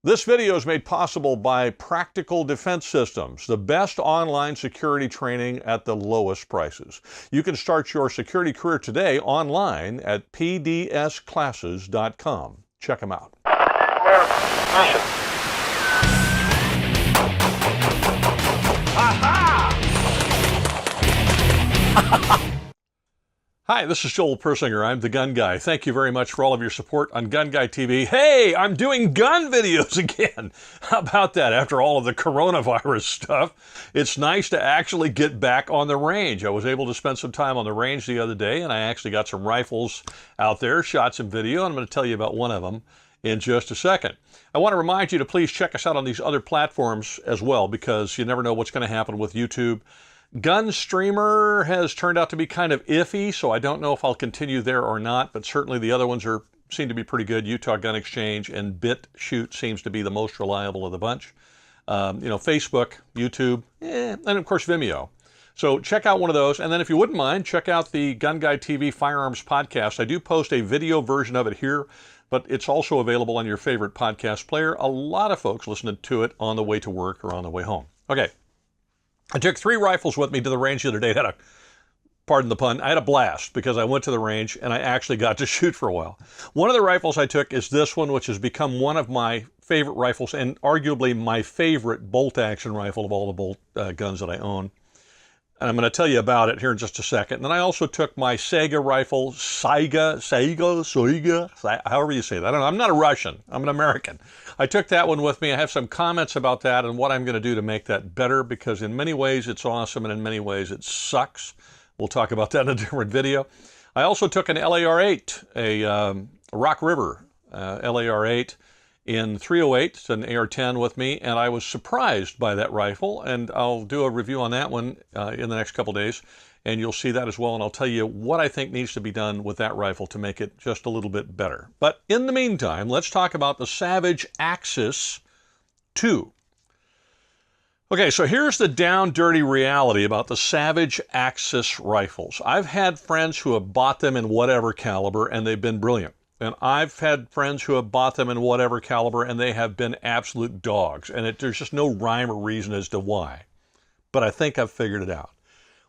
This video is made possible by Practical Defense Systems, the best online security training at the lowest prices. You can start your security career today online at pdsclasses.com. Check them out. Hi, this is Joel Persinger. I'm the Gun Guy. Thank you very much for all of your support on GunGuyTV. Hey, I'm doing gun videos again. How about that? After all of the coronavirus stuff, it's nice to actually get back on the range. I was able to spend some time on the range the other day, and I actually got some rifles out there, shot some video, and I'm going to tell you about one of them in just a second. I want to remind you to please check us out on these other platforms as well, because you never know what's going to happen with YouTube. Gun Streamer has turned out to be kind of iffy, so I don't know if I'll continue there or not, but certainly the other ones seem to be pretty good. Utah Gun Exchange and BitChute seems to be the most reliable of the bunch. Facebook, YouTube, and of course Vimeo. So check out one of those, and then if you wouldn't mind, check out the GunGuyTV Firearms podcast. I do post a video version of it here, but it's also available on your favorite podcast player. A lot of folks listen to it on the way to work or on the way home. Okay. I took 3 rifles with me to the range the other day. Pardon the pun, I had a blast because I went to the range and I actually got to shoot for a while. One of the rifles I took is this one, which has become one of my favorite rifles and arguably my favorite bolt-action rifle of all the bolt guns that I own. And I'm going to tell you about it here in just a second. And then I also took my Saiga rifle, Saiga, however you say that. I don't know. I'm not a Russian. I'm an American. I took that one with me. I have some comments about that and what I'm going to do to make that better, because in many ways it's awesome and in many ways it sucks. We'll talk about that in a different video. I also took an LAR-8, a Rock River LAR-8 in 308, it's an AR-10 with me, and I was surprised by that rifle, and I'll do a review on that one in the next couple days, and you'll see that as well, and I'll tell you what I think needs to be done with that rifle to make it just a little bit better. But in the meantime, let's talk about the Savage Axis 2. Okay, so here's the down dirty reality about the Savage Axis rifles. I've had friends who have bought them in whatever caliber, and they've been brilliant. And I've had friends who have bought them in whatever caliber, and they have been absolute dogs. And there's just no rhyme or reason as to why. But I think I've figured it out.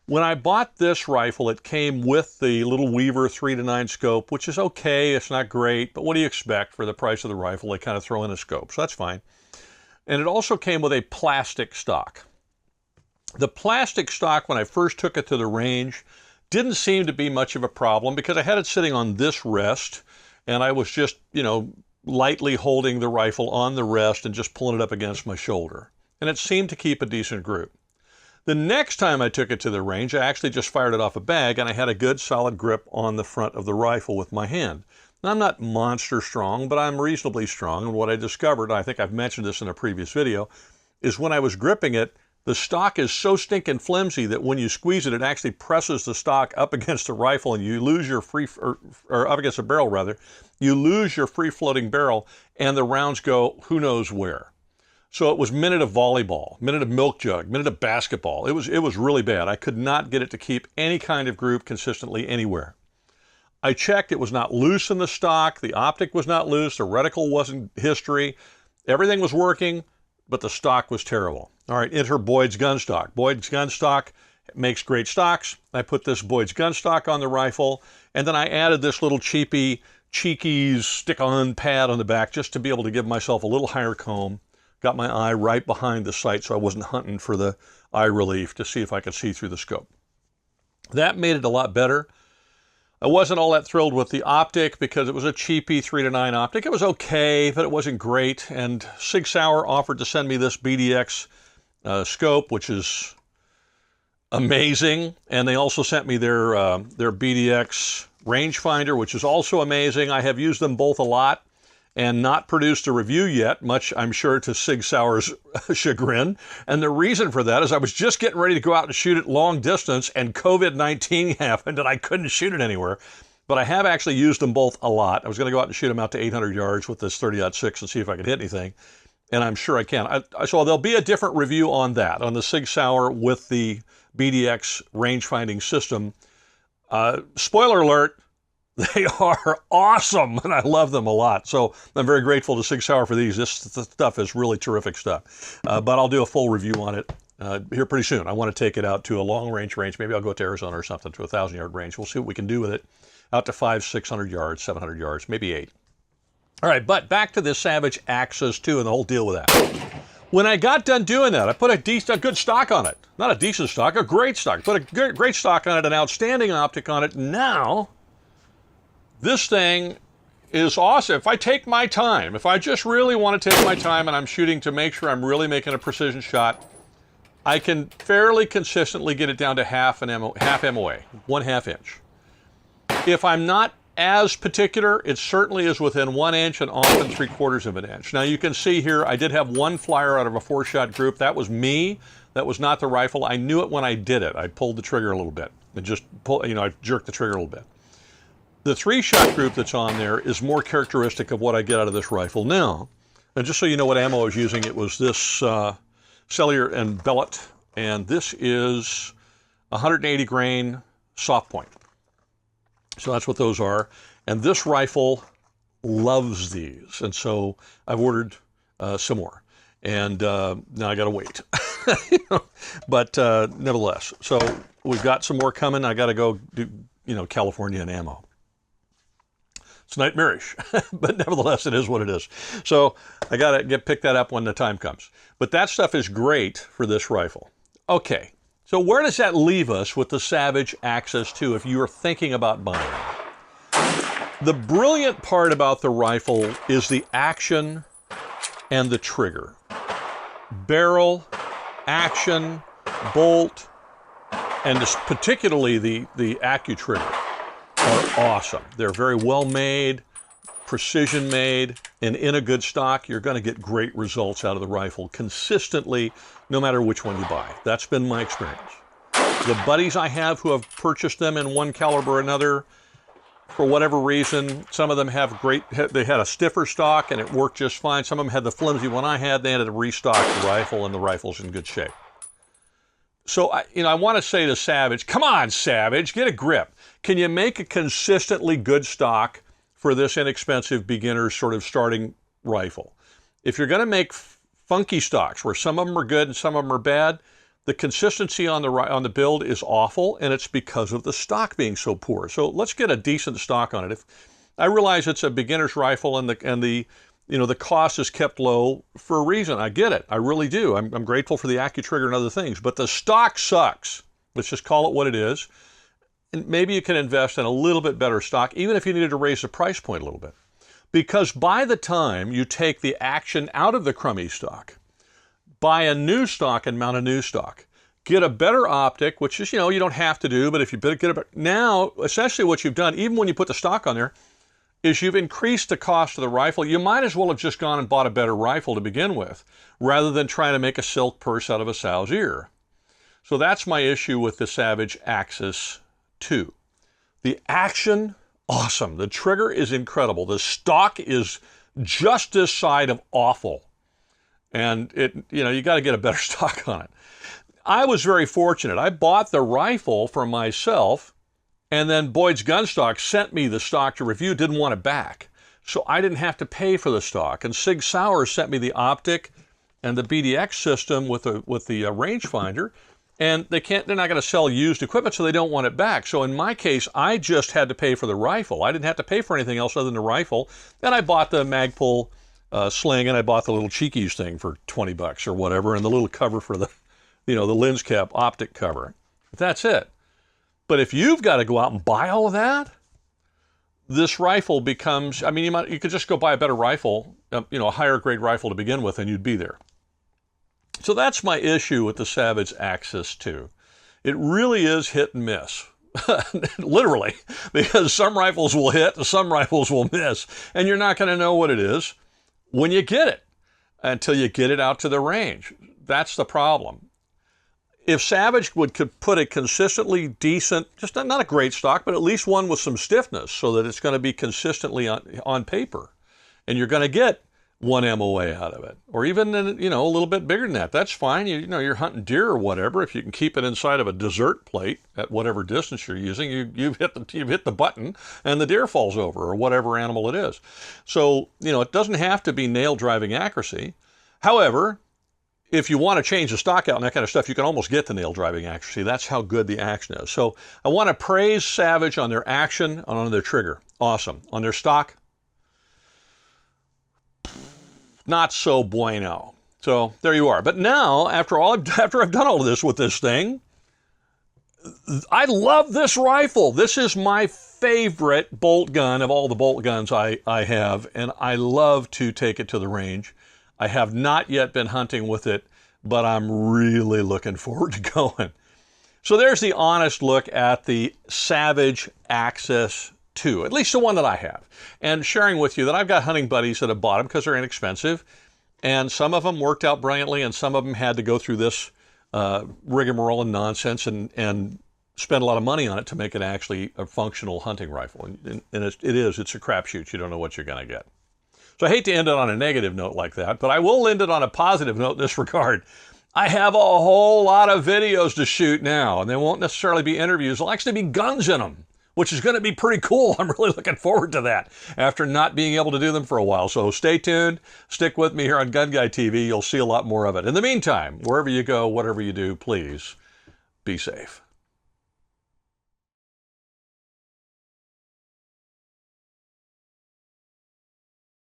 When I bought this rifle, it came with the little Weaver 3-9 scope, which is okay. It's not great, but what do you expect for the price of the rifle? They kind of throw in a scope, so that's fine. And it also came with a plastic stock. The plastic stock, when I first took it to the range, didn't seem to be much of a problem because I had it sitting on this rest, and I was just, lightly holding the rifle on the rest and just pulling it up against my shoulder. And it seemed to keep a decent grip. The next time I took it to the range, I actually just fired it off a bag, and I had a good solid grip on the front of the rifle with my hand. Now, I'm not monster strong, but I'm reasonably strong. And what I discovered, I think I've mentioned this in a previous video, is when I was gripping it, the stock is so stinking flimsy that when you squeeze it, it actually presses the stock up against the rifle, and you lose your or up against the barrel rather, you lose your free floating barrel, and the rounds go who knows where. So it was minute of volleyball, minute of milk jug, minute of basketball. It was really bad. I could not get it to keep any kind of group consistently anywhere. I checked, it was not loose in the stock, the optic was not loose, the reticle wasn't history, everything was working, but the stock was terrible. All right, enter Boyd's gun stock. Boyd's gun stock makes great stocks. I put this Boyd's gun stock on the rifle, and then I added this little cheeky stick-on pad on the back just to be able to give myself a little higher comb. Got my eye right behind the sight so I wasn't hunting for the eye relief to see if I could see through the scope. That made it a lot better. I wasn't all that thrilled with the optic because it was a cheapy 3-9 optic. It was okay, but it wasn't great. And Sig Sauer offered to send me this BDX scope, which is amazing. And they also sent me their BDX rangefinder, which is also amazing. I have used them both a lot and not produced a review yet, much I'm sure to Sig Sauer's chagrin. And the reason for that is I was just getting ready to go out and shoot it long distance, and COVID-19 happened and I couldn't shoot it anywhere. But I have actually used them both a lot. I was going to go out and shoot them out to 800 yards with this 30-06 and see if I could hit anything, and I'm sure I can. So there'll be a different review on that, on the Sig Sauer with the BDX range finding system. Spoiler alert, They are awesome, and I love them a lot. So I'm very grateful to Sig Sauer for these. This stuff is really terrific stuff. But I'll do a full review on it here pretty soon. I want to take it out to a long-range range. Maybe I'll go to Arizona or something, to a 1,000-yard range. We'll see what we can do with it. Out to 500, 600 yards, 700 yards, maybe 8. All right, but back to this Savage Axis 2 and the whole deal with that. When I got done doing that, I put a good stock on it. Not a decent stock, a great stock. Put a great stock on it, an outstanding optic on it. Now, this thing is awesome. If I take my time, if I just really want to take my time and I'm shooting to make sure I'm really making a precision shot, I can fairly consistently get it down to half MOA, 1/2 inch. If I'm not as particular, it certainly is within 1 inch and often 3/4 of an inch. Now you can see here, I did have one flyer out of a 4-shot group. That was me. That was not the rifle. I knew it when I did it. I pulled the trigger a little bit and just I jerked the trigger a little bit. The 3-shot group that's on there is more characteristic of what I get out of this rifle now. And just so you know what ammo I was using, it was this Cellular and Bellet, and this is 180 grain soft point. So that's what those are. And this rifle loves these. And so I've ordered some more. And now I got to wait. But nevertheless, so we've got some more coming. I got to go do, California and ammo. It's nightmarish, but nevertheless, it is what it is. So I got to pick that up when the time comes. But that stuff is great for this rifle. Okay. So where does that leave us with the Savage Axis 2 if you are thinking about buying it? The brilliant part about the rifle is the action and the trigger. Barrel, action, bolt, and particularly the AccuTrigger are awesome. They're very well made, precision made, and in a good stock, you're going to get great results out of the rifle consistently, no matter which one you buy. That's been my experience. The buddies I have who have purchased them in one caliber or another, for whatever reason, some of them they had a stiffer stock and it worked just fine. Some of them had the flimsy one I had. They had to restock the rifle, and the rifle's in good shape. So, I want to say to Savage, come on, Savage, get a grip. Can you make a consistently good stock for this inexpensive beginner sort of starting rifle? If you're going to make funky stocks where some of them are good and some of them are bad, the consistency on the build is awful, and it's because of the stock being so poor. So let's get a decent stock on it. If I realize it's a beginner's rifle and the cost is kept low for a reason. I get it. I really do. I'm grateful for the AccuTrigger and other things, but the stock sucks. Let's just call it what it is. And maybe you can invest in a little bit better stock, even if you needed to raise the price point a little bit. Because by the time you take the action out of the crummy stock, buy a new stock and mount a new stock, get a better optic, which is, you don't have to do, but if you get it, now, essentially what you've done, even when you put the stock on there, is you've increased the cost of the rifle. You might as well have just gone and bought a better rifle to begin with, rather than trying to make a silk purse out of a sow's ear. So that's my issue with the Savage Axis 2. The action, awesome. The trigger is incredible. The stock is just this side of awful. And you got to get a better stock on it. I was very fortunate. I bought the rifle for myself, and then Boyd's Gun Stock sent me the stock to review, didn't want it back. So I didn't have to pay for the stock. And Sig Sauer sent me the optic and the BDX system with the rangefinder. And they're not going to sell used equipment, so they don't want it back. So in my case, I just had to pay for the rifle. I didn't have to pay for anything else other than the rifle. Then I bought the Magpul sling, and I bought the little Cheekies thing for $20 or whatever, and the little cover for the lens cap optic cover. That's it. But if you've got to go out and buy all of that, this rifle becomes, you could just go buy a better rifle, a higher grade rifle to begin with, and you'd be there. So that's my issue with the Savage Axis 2. It really is hit and miss. Literally, because some rifles will hit and some rifles will miss, and you're not going to know what it is when you get it until you get it out to the range. That's the problem. If Savage could put a consistently decent, just not a great stock, but at least one with some stiffness so that it's going to be consistently on paper, and you're going to get 1 MOA out of it, or even, you know, a little bit bigger than that. That's fine. You know, you're hunting deer or whatever. If you can keep it inside of a dessert plate at whatever distance you're using, you've hit the button and the deer falls over, or whatever animal it is. So, you know, it doesn't have to be nail driving accuracy. However, if you want to change the stock out and that kind of stuff, you can almost get the nail driving accuracy. That's how good the action is. So I want to praise Savage on their action and on their trigger. Awesome. On their stock, not so bueno. So there you are. But now, after I've done all of this with this thing, I love this rifle. This is my favorite bolt gun of all the bolt guns I have, and I love to take it to the range. I have not yet been hunting with it, but I'm really looking forward to going. So there's the honest look at the Savage Access 2, at least the one that I have, and sharing with you that I've got hunting buddies that have bought them because they're inexpensive, and some of them worked out brilliantly, and some of them had to go through this rigmarole and nonsense and spend a lot of money on it to make it actually a functional hunting rifle. And it's a crapshoot. You don't know what you're going to get. So I hate to end it on a negative note like that, but I will end it on a positive note in this regard. I have a whole lot of videos to shoot now, and they won't necessarily be interviews. There'll actually be guns in them, which is going to be pretty cool. I'm really looking forward to that after not being able to do them for a while. So stay tuned. Stick with me here on GunGuyTV. You'll see a lot more of it. In the meantime, wherever you go, whatever you do, please be safe.